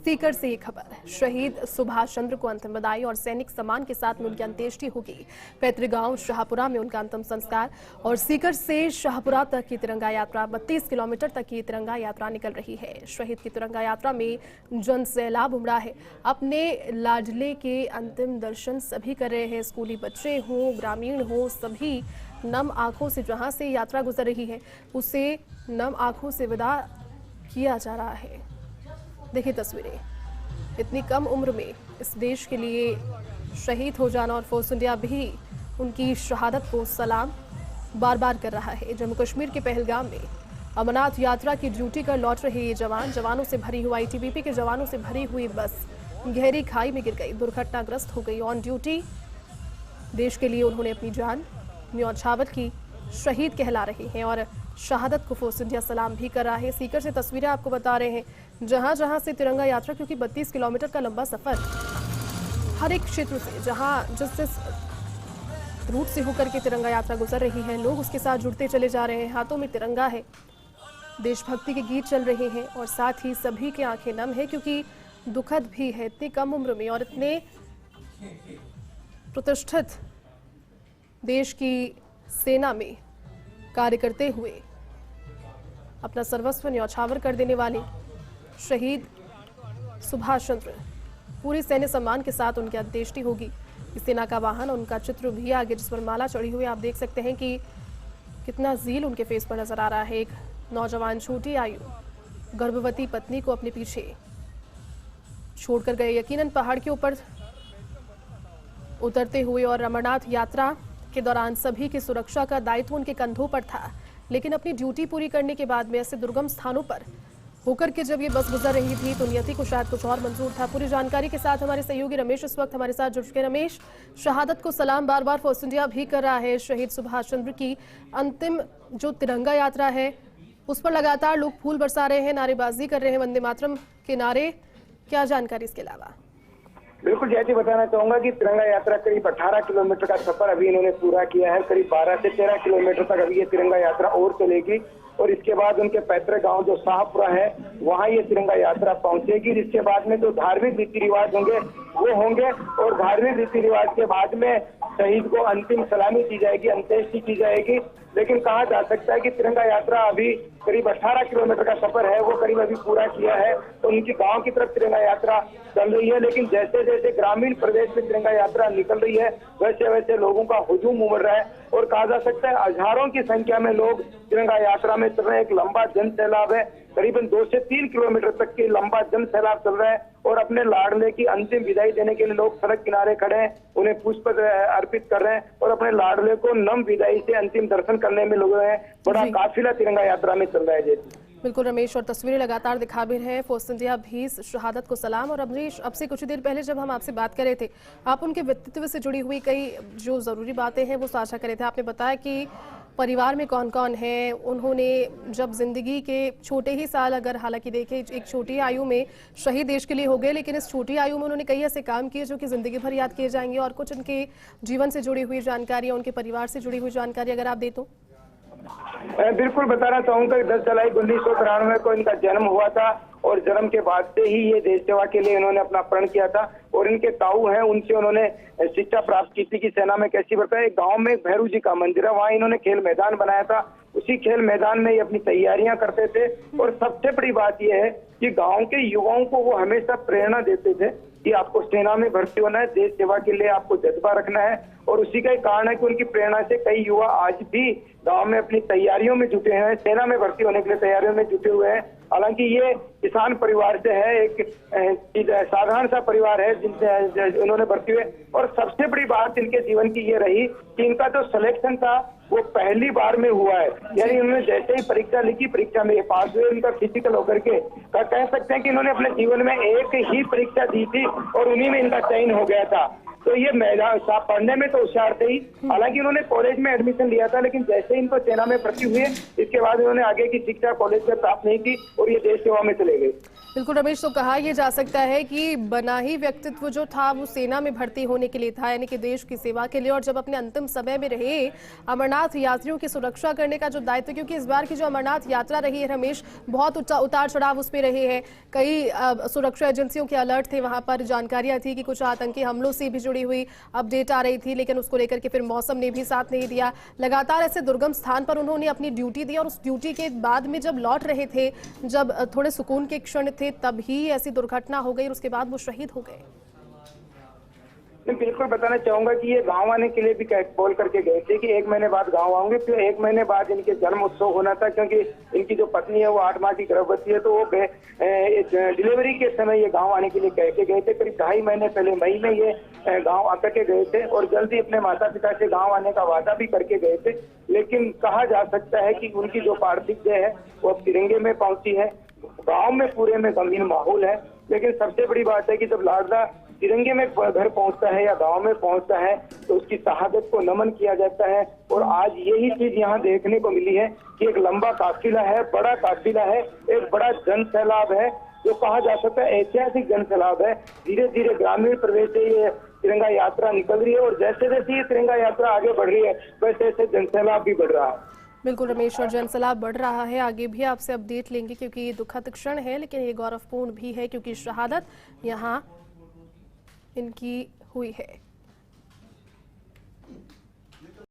सीकर से ये खबर, शहीद सुभाष चंद्र को अंतिम विदाई और सैनिक सम्मान के साथ में उनकी अंत्येष्टि होगी। पैतृक गांव शाहपुरा में उनका अंतिम संस्कार। और सीकर से शाहपुरा तक की तिरंगा यात्रा 32 किलोमीटर तक की तिरंगा यात्रा निकल रही है। शहीद की तिरंगा यात्रा में जन सैलाब उमड़ा है। अपने लाडले के अंतिम दर्शन सभी कर रहे हैं। स्कूली बच्चे हों, ग्रामीण हों, सभी नम आंखों से जहां से यात्रा गुजर रही है उसे नम आंखों से विदा किया जा रहा है। देखिए तस्वीरें, इतनी कम उम्र में इस देश के लिए शहीद हो जाना और फोर्स इंडिया भी उनकी शहादत को सलाम बार बार कर रहा है। जम्मू कश्मीर के पहलगाम में अमरनाथ यात्रा की ड्यूटी कर लौट रहे ये जवानों से भरी हुई आईटीबीपी के जवानों से भरी हुई बस गहरी खाई में गिर गई, दुर्घटनाग्रस्त हो गई। ऑन ड्यूटी देश के लिए उन्होंने अपनी जान न्यौछावर की, शहीद कहला रहे हैं और शहादत को फोर्स इंडिया सलाम भी कर रहा है। सीकर से तस्वीरें आपको बता रहे हैं, जहां जहां से तिरंगा यात्रा, क्योंकि 32 किलोमीटर का लंबा सफर, हर एक क्षेत्र से जहां जिस रूट से होकर के तिरंगा यात्रा गुजर रही है, लोग उसके साथ जुड़ते चले जा रहे हैं। हाथों में तिरंगा है, देशभक्ति के गीत चल रहे हैं और साथ ही सभी की आंखें नम है, क्योंकि दुखद भी है इतनी कम उम्र में और इतने प्रतिष्ठित देश की सेना में कार्य करते हुए अपना सर्वस्व न्यौछावर कर देने वाले शहीद सुभाष चंद्र, पूरी सैन्य सम्मान के साथ उनकी अंत्येष्टि होगी। इस सेना का वाहन, उनका चित्र भी आगे जिस पर माला चढ़ी हुई, आप देख सकते हैं कि कितना ज़ील उनके फेस पर नजर आ रहा है। एक नौजवान छोटी आयु गर्भवती पत्नी को अपने पीछे छोड़कर गए, यकीनन पहाड़ के ऊपर उतरते हुए, और अमरनाथ यात्रा के दौरान सभी की सुरक्षा का दायित्व उनके कंधों पर था। लेकिन अपनी ड्यूटी पूरी करने के बाद में ऐसे दुर्गम स्थानों पर होकर के जब ये बस गुजर रही थी तो नियति को शायद कुछ और मंजूर था। पूरी जानकारी के साथ हमारे सहयोगी रमेश इस वक्त हमारे साथ जुड़ चुके। रमेश, शहादत को सलाम बार बार फोर्स इंडिया भी कर रहा है। शहीद सुभाष चंद्र की अंतिम जो तिरंगा यात्रा है उस पर लगातार लोग फूल बरसा रहे हैं, नारेबाजी कर रहे हैं, वंदे मातरम के नारे। क्या जानकारी इसके अलावा? बिल्कुल जैसे बताना चाहूंगा कि तिरंगा यात्रा करीब 18 किलोमीटर का सफर अभी इन्होंने पूरा किया है। करीब 12 से 13 किलोमीटर तक अभी ये तिरंगा यात्रा और चलेगी और इसके बाद उनके पैतृक गांव जो शाहपुरा है वहां ये तिरंगा यात्रा पहुंचेगी। इसके बाद में जो धार्मिक रीति रिवाज होंगे वो होंगे और धार्मिक रीति रिवाज के बाद में शहीद को अंतिम सलामी की जाएगी, अंत्येष्टि की जाएगी। लेकिन कहा जा सकता है कि तिरंगा यात्रा अभी करीब 18 किलोमीटर का सफर है वो करीब अभी पूरा किया है तो उनकी गांव की तरफ तिरंगा यात्रा चल रही है। लेकिन जैसे जैसे ग्रामीण प्रदेश में तिरंगा यात्रा निकल रही है वैसे वैसे लोगों का हुजूम उमड़ रहा है और कहा जा सकता है हजारों की संख्या में लोग तिरंगा यात्रा में चल रहे हैं। एक लंबा जन सैलाब है, करीबन 2 से 3 किलोमीटर तक की लंबा जन सैलाब चल रहा है और अपने लाडले की अंतिम विदाई देने के लिए लोग सड़क किनारे खड़े हैं, उन्हें पुष्प अर्पित कर रहे हैं और अपने लाडले को नम विदाई से अंतिम दर्शन करने में लोग हैं। बड़ा काफिला तिरंगा यात्रा में चल रहा है। जैसे बिल्कुल रमेश, और तस्वीरें लगातार दिखा भी रहे हैं। फोर्स इंडिया भी शहादत को सलाम। और अमरीश, अब से कुछ देर पहले जब हम आपसे बात कर रहे थे, आप उनके व्यक्तित्व से जुड़ी हुई कई जो ज़रूरी बातें हैं वो साझा कर रहे थे। आपने बताया कि परिवार में कौन कौन है, उन्होंने जब जिंदगी के छोटे ही साल, अगर हालांकि देखें एक छोटी आयु में शहीद देश के लिए हो गए, लेकिन इस छोटी आयु में उन्होंने कई ऐसे काम किए जो कि जिंदगी भर याद किए जाएंगे। और कुछ उनके जीवन से जुड़ी हुई जानकारी, उनके परिवार से जुड़ी हुई जानकारी अगर आप दे तो। बिल्कुल बताना चाहूंगा कि 10 जुलाई 1993 को इनका जन्म हुआ था और जन्म के बाद से ही ये देश सेवा के लिए इन्होंने अपना प्रण किया था और इनके ताऊ हैं उनसे उन्होंने शिक्षा प्राप्त की थी कि सेना में कैसी बढ़ता है। गांव में भैरू जी का मंदिर है, वहाँ इन्होंने खेल मैदान बनाया था, उसी खेल मैदान में ये अपनी तैयारियां करते थे। और सबसे बड़ी बात यह है कि गाँव के युवाओं को वो हमेशा प्रेरणा देते थे कि आपको सेना में भर्ती होना है, देश सेवा के लिए आपको जज्बा रखना है। और उसी का ही कारण है कि उनकी प्रेरणा से कई युवा आज भी गांव में अपनी तैयारियों में जुटे हैं, सेना में भर्ती होने के लिए तैयारियों में जुटे हुए हैं। हालांकि ये किसान परिवार से है, एक साधारण सा परिवार है जिनसे उन्होंने भर्ती हुए। और सबसे बड़ी बात इनके जीवन की ये रही कि इनका जो सिलेक्शन था वो पहली बार में हुआ है, यानी उन्होंने जैसे ही परीक्षा लिखी, परीक्षा में पास हुए, उनका फिजिकल होकर के कह सकते हैं कि इन्होंने अपने जीवन में एक ही परीक्षा दी थी और उन्हीं में इनका चयन हो गया था। तो ये पढ़ने में तो होशियार थे ही। हालांकि उन्होंने कॉलेज में एडमिशन लिया था, लेकिन जैसे इनको सेना में भर्ती हुए इसके बाद उन्होंने आगे की शिक्षा कॉलेज में प्राप्त नहीं की और ये देश सेवा में चले गए। बिल्कुल रमेश, तो कहा यह जा सकता है कि बना ही व्यक्तित्व जो था वो सेना में भर्ती होने के लिए था, यानी कि देश की सेवा के लिए। और जब अपने अंतिम समय में रहे अमरनाथ यात्रियों की सुरक्षा करने का जो दायित्व, क्योंकि इस बार की जो अमरनाथ यात्रा रही है रमेश, बहुत उतार चढ़ाव उसमें रहे हैं। कई सुरक्षा एजेंसियों के अलर्ट थे, वहां पर जानकारियां थी कि कुछ आतंकी हमलों से भी जुड़ी हुई अपडेट आ रही थी, लेकिन उसको लेकर के फिर मौसम ने भी साथ नहीं दिया। लगातार ऐसे दुर्गम स्थान पर उन्होंने अपनी ड्यूटी दी और उस ड्यूटी के बाद में जब लौट रहे थे, जब थोड़े सुकून के क्षण थे, तब ही ऐसी दुर्घटना हो गई और उसके बाद वो शहीद हो गए। मैं बिल्कुल बताना चाहूंगा कि ये गांव आने के लिए भी बोल करके गए थे कि 1 महीने बाद गांव आऊंगे। फिर 1 महीने बाद इनके जन्म उत्सव होना था, क्योंकि इनकी जो पत्नी है वो 8 माह की गर्भवती है। तो वो डिलीवरी के समय ये गांव आने के लिए कह के गए थे। करीब 2.5 महीने पहले मई में ये गांव आकर के गए थे और जल्दी अपने माता पिता से गांव आने का वादा भी करके गए थे। लेकिन कहा जा सकता है कि उनकी जो पार्थिव देह है वो अब तिरंगे में पहुंची है। गांव में पूरे में गंभीर माहौल है, लेकिन सबसे बड़ी बात है कि जब लाडला तिरंगे में घर पहुंचता है या गांव में पहुंचता है तो उसकी शहादत को नमन किया जाता है। और आज यही चीज यहाँ देखने को मिली है कि एक लंबा काफिला है, बड़ा काफिला है, एक बड़ा जन सैलाब है, जो कहा जा सकता है ऐतिहासिक जन सैलाब है। धीरे धीरे ग्रामीण प्रदेश से ये तिरंगा यात्रा निकल रही है और जैसे जैसे ये तिरंगा यात्रा आगे बढ़ रही है वैसे वैसे जन सैलाब भी बढ़ रहा है। बिल्कुल रमेश, और जनसैलाब बढ़ रहा है। आगे भी आपसे अपडेट लेंगे क्योंकि ये दुखद क्षण है, लेकिन ये गौरवपूर्ण भी है क्योंकि शहादत यहाँ इनकी हुई है।